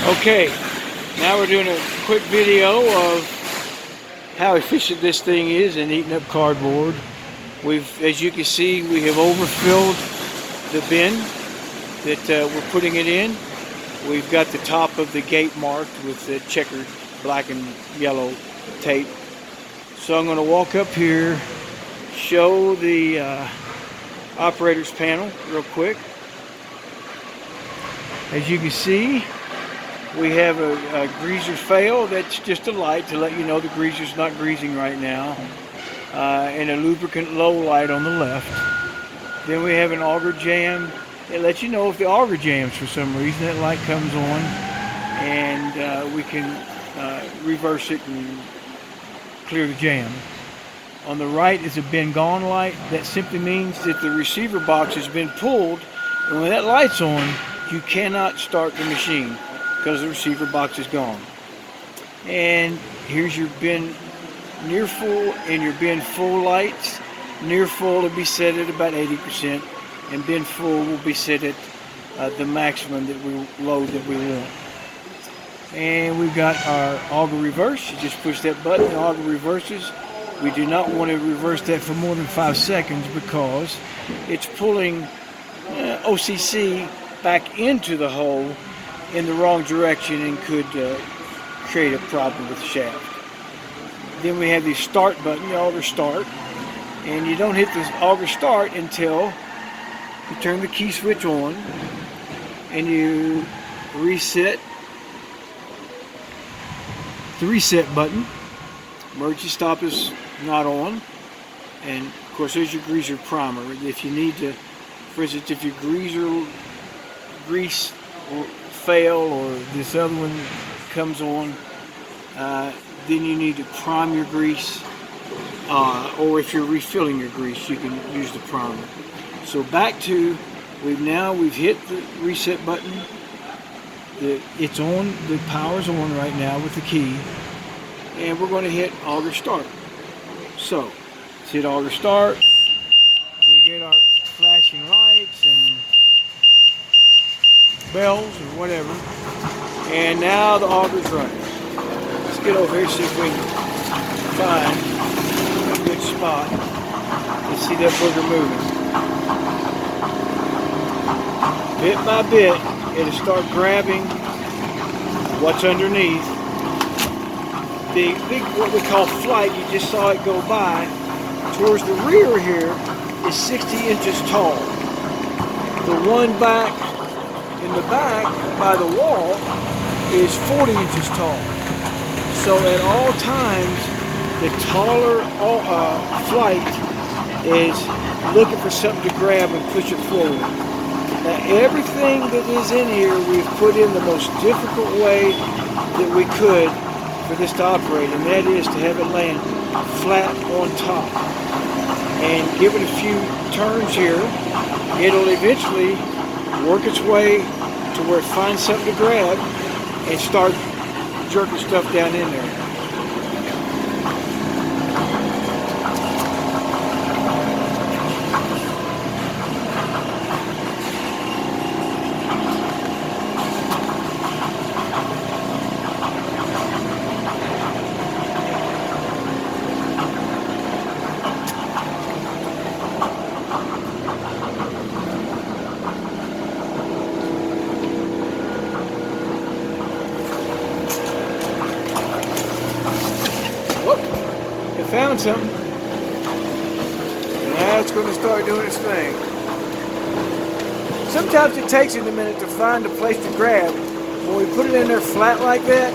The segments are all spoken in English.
Okay, now we're doing a quick video of how efficient this thing is in eating up cardboard. As you can see, we have overfilled the bin that we're putting it in. We've got the top of the gate marked with the checkered black and yellow tape. So I'm going to walk up here, show the operator's panel real quick. As you can see, we have a greaser fail. That's just a light to let you know the greaser's not greasing right now. And a lubricant low light on the left. Then we have an auger jam. It lets you know if the auger jams for some reason. That light comes on, and we can reverse it and clear the jam. On the right is a bin gone light. That simply means that the receiver box has been pulled, and when that light's on, you cannot start the machine because the receiver box is gone. And here's your bin near full and your bin full lights. Near full will be set at about 80%, and bin full will be set at the maximum that we load that we want. And we've got our auger reverse. You just push that button, the auger reverses. We do not want to reverse that for more than 5 seconds because it's pulling OCC back into the hole in the wrong direction and could create a problem with the shaft. Then we have the start button, the auger start, and you don't hit the auger start until you turn the key switch on and you reset the reset button. Emergency stop is not on, and of course there's your greaser primer. If you need to, for instance, if your grease or fail or this other one comes on, then you need to prime your grease, or if you're refilling your grease, you can use the primer. So back to, we've hit the reset button. It's on, the power's on right now with the key, and we're going to hit auger start. So let's hit auger start. We get our flashing lights and bells or whatever, and now the auger's running. Let's get over here, see if we can find a good spot. Let's see that booger moving. Bit by bit, it'll start grabbing what's underneath. The big, what we call flight, you just saw it go by, towards the rear here is 60 inches tall. The one back in the back by the wall is 40 inches tall. So at all times, the taller flight is looking for something to grab and push it forward. Now everything that is in here, we've put in the most difficult way that we could for this to operate, and that is to have it land flat on top. And give it a few turns here, it'll eventually work its way to where it finds something to grab and start jerking stuff down in there. Found something. Now it's going to start doing its thing. Sometimes it takes it a minute to find a place to grab. When we put it in there flat like that,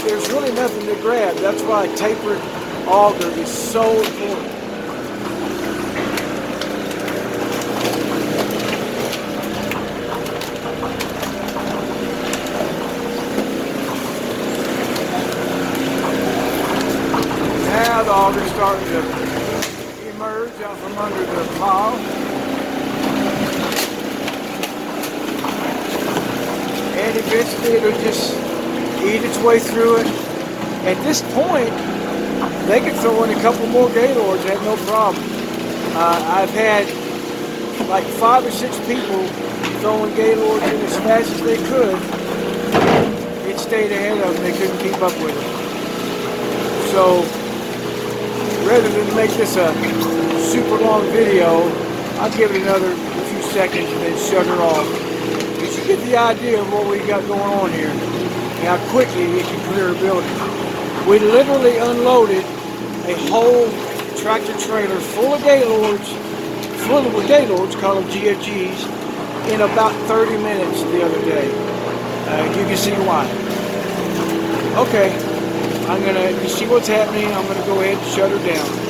there's really nothing to grab. That's why a tapered auger is so important. Now the auger's starting to emerge out from under the pile. And eventually it'll just eat its way through it. At this point, they can throw in a couple more Gaylords, have no problem. I've had like 5 or 6 people throwing Gaylords in as fast as they could. stayed ahead of them. They couldn't keep up with them. So rather than make this a super long video, I'll give it another few seconds and then shut her off. But you get the idea of what we got going on here and how quickly it can clear a building. We literally unloaded a whole tractor trailer full of Gaylords, call them GFGs, in about 30 minutes the other day. You can see why. Okay, you see what's happening. I'm gonna go ahead and shut her down.